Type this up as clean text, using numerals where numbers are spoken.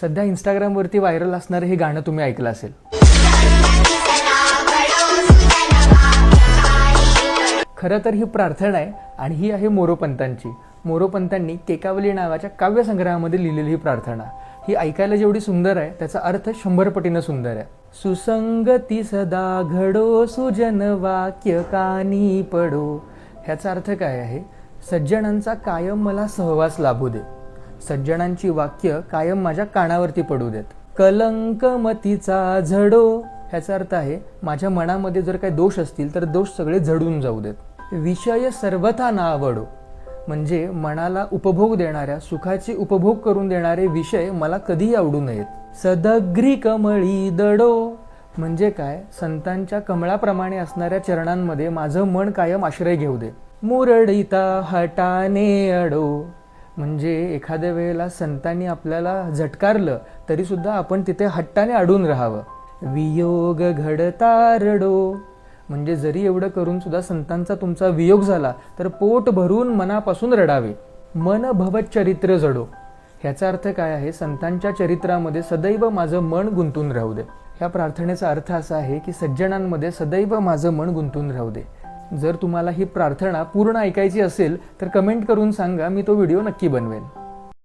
सध्या इंस्टाग्रामवरती व्हायरल असणारं हे गाणं तुम्ही ऐकलं असेल. खरं तर ही प्रार्थना आहे आणि ही आहे मोरोपंतांची. मोरोपंतांनी केकावली नावाच्या काव्यसंग्रहामध्ये लिहिलेली ही प्रार्थना. ही ऐकायला जेवढी सुंदर आहे त्याचा अर्थ 100 पटीनं सुंदर आहे. सुसंगती सदा घडो सुजन वाक्य कानी पडो. ह्याचा अर्थ काय आहे? सज्जनांचा कायम मला सहवास लाभू दे, सज्जनांची वाक्य कायम माझ्या कानावरती पडू देत. कलंकमतीचा झडो. ह्याचा अर्थ आहे माझ्या मनामध्ये जर काही दोष असतील तर दोष सगळे झडून जाऊ देत. विषय सर्वथा ना आवडो. म्हणजे मनाला उपभोग देणाऱ्या, सुखाची उपभोग करून देणारे विषय मला कधीही आवडू नयेत. सदग्री कमळी दडो. म्हणजे काय? संतांच्या कमळाप्रमाणे असणाऱ्या चरणांमध्ये माझं मन कायम आश्रय घेऊ दे. मुरडिता हटाने अडो. म्हणजे एखाद्या वेळेला संतांनी आपल्याला झटकारलं तरी सुद्धा आपण तिथे हट्टाने अडून राहावं. वियोग घडता रडो. म्हणजे जरी एवढं करून सुद्धा संतांचा तुमचा वियोग झाला तर पोट भरून मनापासून रडावे. मन भवत चरित्र जडो. ह्याचा अर्थ काय आहे? संतांच्या चरित्रामध्ये सदैव माझं मन गुंतून राहू दे. ह्या प्रार्थनेचा अर्थ असा आहे की सज्जनांमध्ये सदैव माझं मन गुंतून राहू दे. जर तुम्हाला ही प्रार्थना पूर्ण ऐकायची असेल तर कमेंट करून सांगा, मी तो व्हिडिओ नक्की बनवेन.